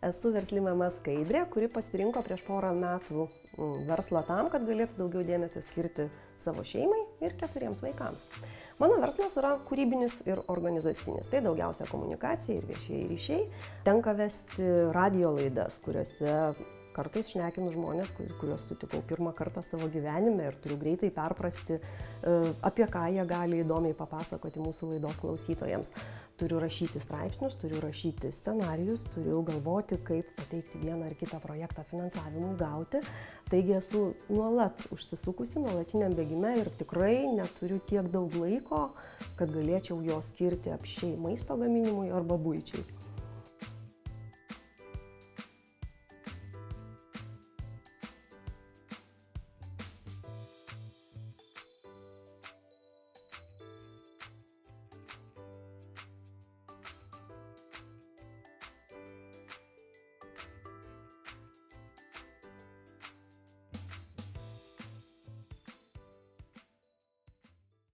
Esu versli mama Skaidrė, kuri pasirinko prieš porą metų verslą tam, kad galėtų daugiau dėmesio skirti savo šeimai ir 4 vaikams. Mano verslas yra kūrybinis ir organizacinis. Tai daugiausia komunikacija ir viešieji ryšiai. Tenka vesti radio laidas, kuriuose kartais šnekinu žmonės, kuriuos sutikau pirmą kartą savo gyvenime ir turiu greitai perprasti, apie ką jie gali įdomiai papasakoti mūsų laidos klausytojams. Turiu rašyti straipsnius, turiu rašyti scenarijus, turiu galvoti, kaip pateikti vieną ar kitą projektą finansavimui gauti. Taigi esu nuolat užsisukusi, nuolatiniam bėgime ir tikrai neturiu tiek daug laiko, kad galėčiau jo skirti apsčiai maisto gaminimui arba buičiai.